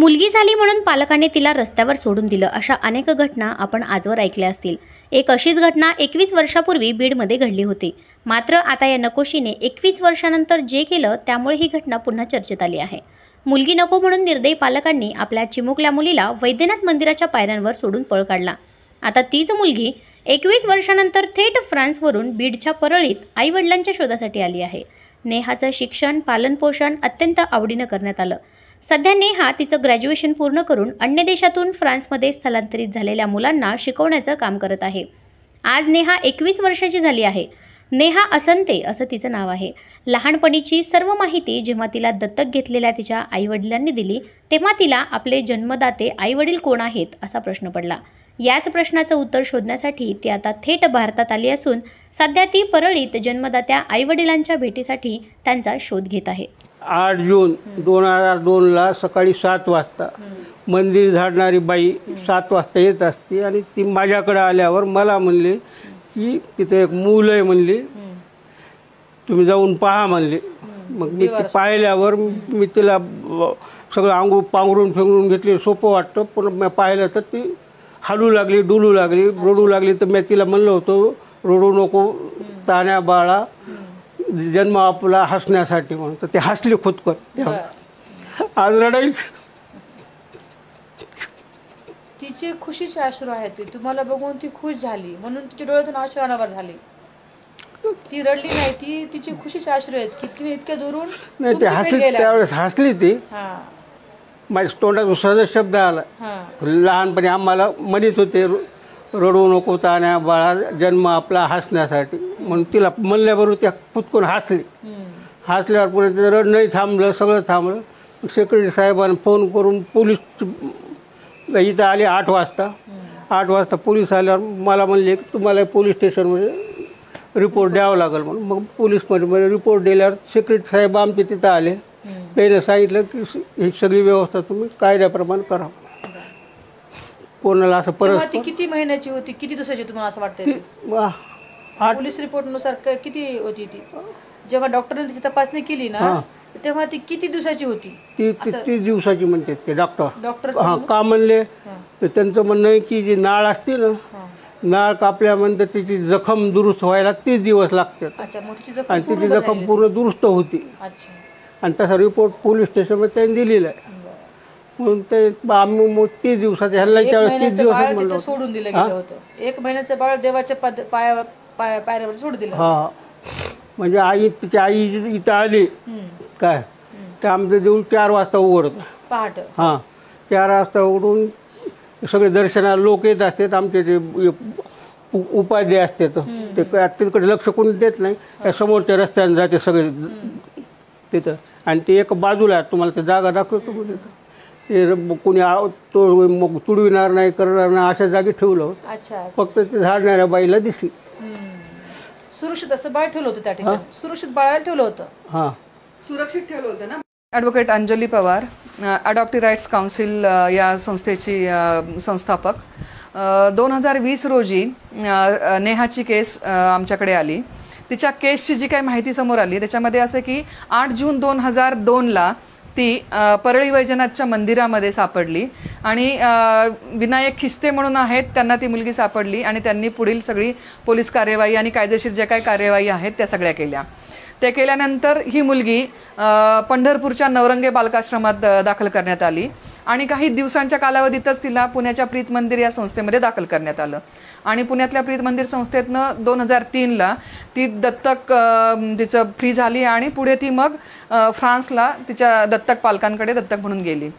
मुलगी झाली म्हणून पालकांनी तिला रस्त्यावर सोडून दिलं, अशा अनेक घटना आपण आजवर ऐकल्या असतील। एक अशीच घटना 21 वर्षापूर्वी बीडमध्ये घडली होती। मात्र आता या नकोशीने 21 वर्षानंतर जे केलं त्यामुळे ही घटना पुन्हा चर्चेत आली आहे। मुलगी नको म्हणून निर्दयी पालकांनी आपल्या चिमुकल्या मुलीला वैद्यनाथ मंदिराच्या पायऱ्यांवर सोडून पळ काढला। आता तीच मुलगी 21 वर्षानंतर थेट फ्रान्सवरून बीडच्या परळीत आईवडिलांच्या शोधासाठी आली आहे। नेहाचं शिक्षण पालनपोषण अत्यंत आवडीनं करण्यात आलं। सध्या नेहा तिचं ग्रॅज्युएशन पूर्ण करून अन्य देशातून फ्रान्समध्ये स्थलांतरित झालेल्या मुलांना शिकवण्याचं काम करत आहे। आज नेहा 21 वर्षाची झाली आहे। नेहा असंते असं तिचं नाव आहे। लहानपणीची सर्व माहिती जेव्हा तिला दत्तक घेतलेल्या तिच्या आईवडिलांनी दिली तेव्हा तिला आपले जन्मदाते आईवडील कोण आहेत असा प्रश्न पडला। याच प्रश्नाचं उत्तर शोधण्यासाठी ती आता थेट भारतात आली असून सध्या ती परळीत जन्मदात्या आईवडिलांच्या भेटीसाठी त्यांचा शोध घेत आहे। 8 जून 2002ला सकाळी 7 वाजता मंदिर झाडणारी बाई 7 वाजता येत असते आणि ती माझ्याकडे आल्यावर मला म्हणली की तिथे एक मूल आहे म्हणली, तुम्ही जाऊन पहा म्हणले। मग मी ते पाहिल्यावर मी तिला सगळं आंघोळ पांघरून फेंगरून घेतले, सोपं वाटतं। पण मी पाहिलं तर ती हलू लागली, डुलू लागली, रडू लागली। तर मी तिला म्हणलं होतं रडू नको तान्या बाळा, जन्म आपला हसण्यासाठी म्हणून। तर ते हसले खुदकत। आज रडाईल। तिचे खुशीचे अश्रू आहेत, तुम्हाला बघून ती खुश झाली म्हणून तिच्या डोळ्यातून अश्रू अनावर झाले। ती रडली नाही, ती तिची खुशीचे अश्रू आहेत की तिने इतक्या दुरून नाही ते हसली, त्यावेळेस हसली ती। माझ्या तोंडात सहज शब्द आला। लहानपणी आम्हाला म्हणत होते रडू नको तान्या बाळा, जन्म आपला हसण्यासाठी म्हणून तिला म्हणल्याबरोबर त्या खुदकून हसली। हसल्यावर पुढे ते रडणंही थांबलं, सगळं थांबलं। सेक्रेटरी साहेबांनी फोन करून पोलीस इथं आले 8 वाजता। 8 वाजता पोलीस आल्यावर मला म्हणले की तुम्हाला पोलीस स्टेशनमध्ये रिपोर्ट द्यावं लागेल म्हणून। मग पोलीसमध्ये रिपोर्ट दिल्यावर सेक्रेटरी साहेब आमचे तिथं आले। त्याने सांगितलं की ही सगळी व्यवस्था तुम्ही कायद्याप्रमाणे करा। कोणाला असं परत किती महिन्याची होती, किती दिवसाची तुम्हाला असं वाटतं? पोलीस रिपोर्ट नुसार किती होती ती? जेव्हा डॉक्टरने तिची तपासणी केली ना तेव्हा ती किती दिवसाची होती? ती 30 दिवसाची म्हणते ते डॉक्टर। का म्हणले तर त्यांचं म्हणणं आहे की जी नाळ असते ना, नाळ कापल्यानंतर तिची जखम दुरुस्त व्हायला 30 दिवस लागतात आणि तिची जखम पूर्ण दुरुस्त होती। आणि तसा रिपोर्ट पोलीस स्टेशनमध्ये त्यांनी दिलेला आहे म्हणून ते आम्ही 30 दिवसात ह्याला 30 दिवस सोडून दिलं गेलं होतं। 1 महिन्याचं बाळ देवाच्या पायऱ्यावर सोडून दिलं। म्हणजे आई तिची आई इथं आली काय तर आमचं देऊळ 4 वाजता उघडतं पहाटे। 4 वाजता उघडून सगळे दर्शनाला लोक येत असतात। आमचे जे उपाध्ये असतात ते तिकडे लक्ष कोणी देत नाही, त्या समोरच्या रस्त्याने जाते सगळे तिथं। आणि ते एक बाजूला तुम्हाला ते जागा दाखवतो ते कोणी मग तुडविणार नाही करणार नाही अशा जागी ठेवलं। फक्त ते झाडणाऱ्या बाईला दिसली। सुरक्षित असं बाळ ठेवलं होतं त्या ठिकाणी, सुरक्षित बाळाला ठेवलं होतं। सुरक्षित ठेवलं होतं ना। Advocate Anjali Pawar, adoptive rights council या संस्थेची संस्थापक। 2020 रोजी नेहाची केस आमच्याकडे आली। तिच्या केसची जी काही माहिती समोर आली त्याच्यामध्ये असं की 8 जून 2002ला ती परळी वैजनाथच्या मंदिरामध्ये सापडली आणि विनायक खिस्ते म्हणून आहेत त्यांना ती मुलगी सापडली आणि त्यांनी पुढील सगळी पोलीस कार्यवाही आणि कायदेशीर ज्या काही कार्यवाही आहेत त्या सगळ्या केल्या। ते केल्यानंतर ही मुलगी पंढरपूरच्या नवरंगे बालकाश्रमात दाखल करण्यात आली आणि काही दिवसांच्या कालावधीतच तिला पुण्याच्या प्रीत मंदिर या संस्थेमध्ये दाखल करण्यात आलं। आणि पुण्यातल्या प्रीत मंदिर संस्थेतनं 2003ला ती दत्तक तिचं फ्री झाली आणि पुढे ती मग फ्रान्सला तिच्या दत्तक पालकांकडे दत्तक म्हणून गेली।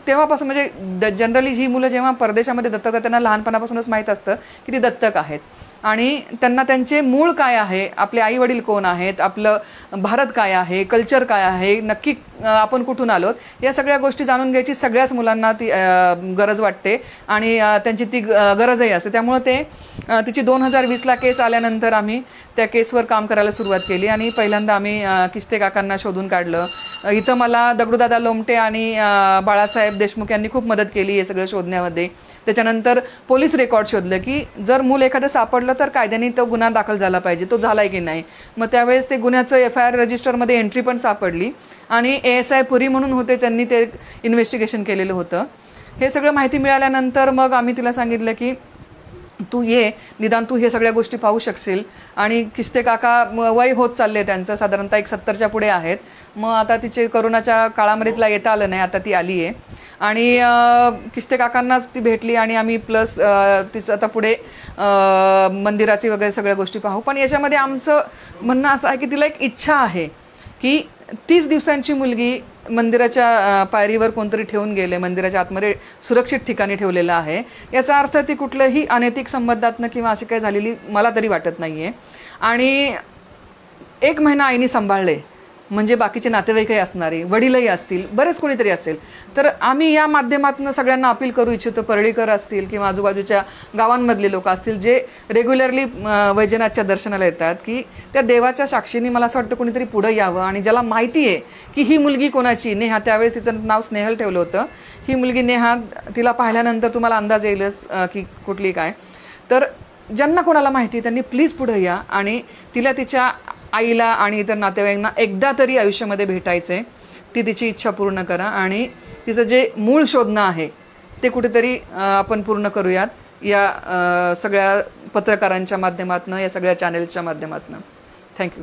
तेव्हापासून म्हणजे जनरली ही मुलं जेव्हा परदेशामध्ये दत्तक जातात त्यांना लहानपणापासूनच माहीत असतं की ती दत्तक आहेत आणि त्यांना त्यांचे मूळ काय आहे, आपले आई वडील कोण आहेत, आपलं भारत काय आहे, कल्चर काय आहे, नक्की आपण कुठून आलोत, या सगळ्या गोष्टी जाणून घ्यायची सगळ्याच मुलांना ती गरज वाटते आणि त्यांची ती गरजही असते। त्यामुळे ते तिची 2020ला केस आल्यानंतर आम्ही त्या केसवर काम करायला सुरुवात केली आणि पहिल्यांदा आम्ही किस्ते काकांना शोधून काढलं। इथं मला दगडूदादा लोमटे आणि बाळासाहेब देशमुख यांनी खूप मदत केली हे सगळं शोधण्यामध्ये। त्याच्यानंतर पोलीस रेकॉर्ड शोधलं की जर मूल एखादं सापडलं म्हटलं तर कायद्याने तो गुन्हा दाखल झाला पाहिजे, तो झालाय की नाही. मग त्यावेळेस ते गुन्ह्याचं FIR रजिस्टरमध्ये एंट्री पण सापडली आणि ASI पुरी म्हणून होते, त्यांनी ते इन्व्हेस्टिगेशन केलेलं होतं. हे सगळं माहिती मिळाल्यानंतर मग आम्ही तिला सांगितलं की तू ये, निदान तू हे सगळ्या गोष्टी पाहू शकशील. आणि किस्ते काका वय होत चालले त्यांचं, साधारणतः 70च्या पुढे आहेत. मग आता तिचे कोरोनाच्या काळामध्ये तिला येता आलं नाही, आता ती आली आहे. आणि किस्ते काकांनाच ती भेटली आणि आम्ही प्लस तिचं आता पुढे मंदिराची वगैरे सगळ्या गोष्टी पाहू. पण याच्यामध्ये आमचं म्हणणं असं आहे की तिला एक इच्छा आहे की 30 दिवसांची मुलगी मंदिराच्या पायरीवर कोणतरी ठेवून गेले, मंदिराच्या आतमध्ये सुरक्षित ठिकाणी ठेवलेलं आहे. याचा अर्थ ती कुठल्याही अनैतिक संबंधातनं किंवा अशी काही झालेली मला तरी वाटत नाहीये. आणि 1 महिना आईने सांभाळले म्हणजे बाकीचे नातेवाईकही असणारे, वडीलही असतील, बरेच कोणीतरी असेल. तर आम्ही या माध्यमातून सगळ्यांना अपील करू इच्छितो, परळीकर असतील किंवा आजूबाजूच्या गावांमधले लोक असतील जे रेग्युलरली वैजनाथच्या दर्शनाला येतात, की त्या देवाच्या साक्षीने मला असं वाटतं कोणीतरी पुढे यावं. आणि ज्याला माहिती आहे की ही मुलगी कोणाची, नेहा, त्यावेळेस तिचं नाव स्नेहल ठेवलं होतं, ही मुलगी नेहा, तिला पाहिल्यानंतर तुम्हाला अंदाज येईलच की कुठली काय. तर ज्यांना कोणाला माहिती आहे त्यांनी प्लीज पुढे या आणि तिला तिच्या आईला आणि इतर नातेवाईकांना एकदा तरी आयुष्यामध्ये भेटायचंय. ती तिची इच्छा पूर्ण करा आणि तिचं जे मूळ शोधणं आहे ते कुठेतरी आपण पूर्ण करूयात या सगळ्या पत्रकारांच्या माध्यमातून, या सगळ्या चॅनेलच्या माध्यमातून. थँक्यू.